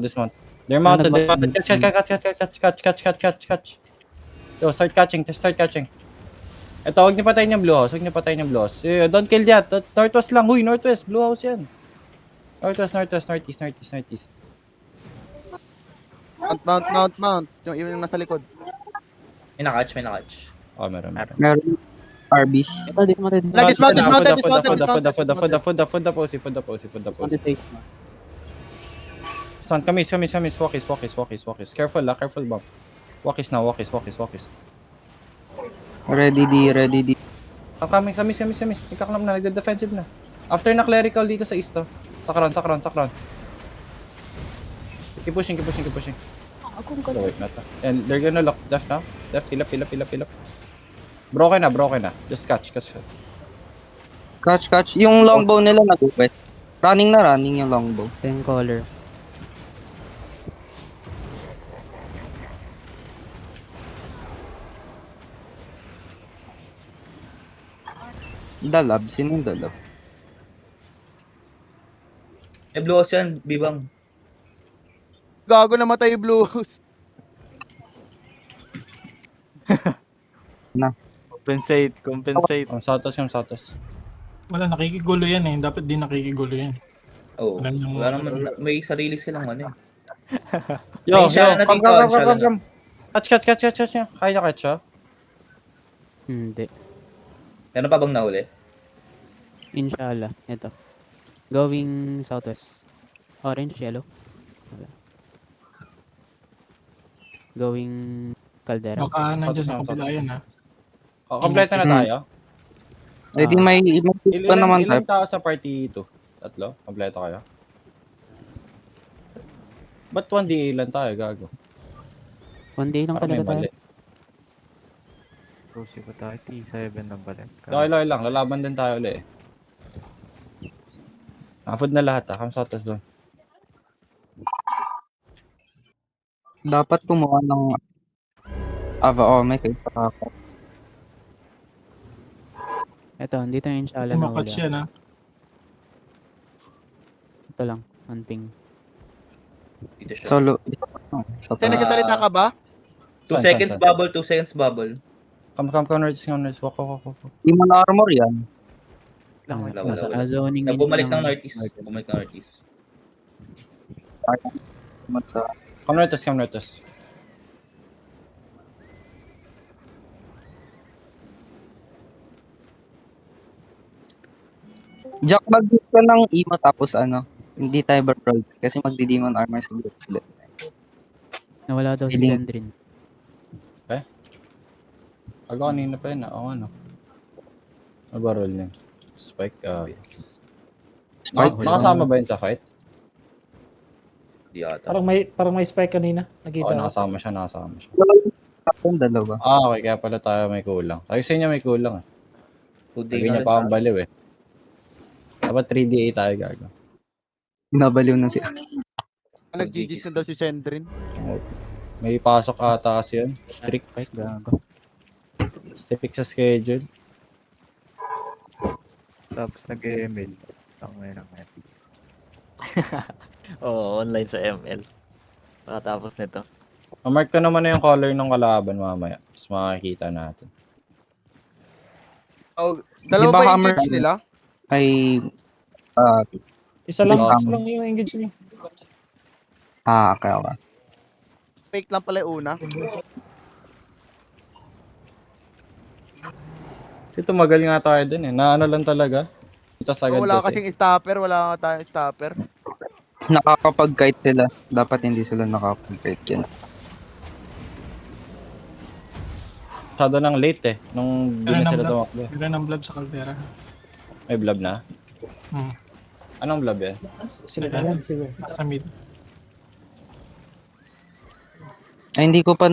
Dismount. They're mounted. They're mounted. Catch. Yo, start catching. Ito, huwag niyo patayin yung blue house. Don't kill that. Northwest lang. Huy, northwest. Blue house yan. Northeast. Mount. Yung nasa likod. May nakatch. Oh, meron. Meron RB. Ito, dismounted. Dismounted. Food the post. Stand, kamis. Walkies. Careful bomb. Walkies now. Ready D. Kamis. Nagkaklap na, nagda-defensive na. After na clerical dito sa east to. Sakran. Keep pushing. Oh, wait, not. And they're gonna lock. Left now. Heal up. Broken na. Just catch. Catch. Yung longbow nila nag-wet. Running yung longbow. 10 color. Dalab. Sino yung dalab? Blue house yan, Bibang. Gago namatay yung blues. Compensate. Yung Satos. Wala, nakikigulo yan eh. Dapat di nakikigulo yan. Oo. Alam niyo Wala naman, may sarili silang ano eh. Yo, May siya na dito, siya lang. come. Catch. Kaya catch siya. Hindi. Meron pa bang nahuli? Inshallah. Ito. Going southwest. Orange, yellow. Wala. Going Caldera. Baka nandiyan sa kabila yan ha. Kompleto na tayo. Ready may pa naman Ilan tayo. tao sa party 2? 3? Kompleto kayo? Ba't 1D lang tayo, gago? One day lang Parang may talaga tayo. mali. Pusi ko tayo, T7 ng balat. Okay lang, lalaban din tayo ulit eh. Nakafood na lahat Come sa atas doon. Dapat kumuha ng may kayo pa ako. Ito, dito yung inshallah na Kumakatch wala. yan ha. Ito lang, hunting. Dito siya. Solo. Kasi nagkasalita ka ba? 2 seconds bubble. Come, Nerds. Walk. Demon armor yan. Wala. Zoning in Bumalik lang. ng Northeast. Come, Nerds. Jack, mag-use ka ng emo tapos hindi tayo barrel kasi magdi-demon armor sila. Nawala daw si Healing. Zendrin. Ako kanina pa yun ano ba roll niya? Spike, nakasama ba yun sa fight? Di ata. Parang may spike kanina. Nakita Oo, ko. nakasama siya. Tapos dalawa. Okay, kaya pala tayo may kulang. Sabi sa inyo may kulang eh. Puding Sabi niya pa akong baliw eh. Dapat 3DA tayo gago. Nabaliw na siya. Nag-GG's na daw si Sendrin. May pasok ata kasi yun. Strict Gago. sa schedule. Tapos nag-ML. Tangay. Oo, online sa ML. Pagkatapos nito. Mark ko naman na yung color ng kalaban mamaya. Mas makikita natin. Oh, Di dalawa ba ba yung hammer? engage nila? Ay, Isa lang Tama. yung engage niya. okay. Fake lang pala yung una. Ito magaling nga tayo din eh. Naano lang talaga. Ito sagad Wala kasi. kasing stopper, wala nga tayong stopper. Nakakapag-kite sila. Dapat hindi sila nakakapag-kite yan. Masyado nang late eh. Nung di na sila Blood. tumakbo. Bigla ng blood sa kaldera. May blob na. Hmm. Anong blob yan? Sila na lang siguro. Nasa mid. Ay, hindi ko pa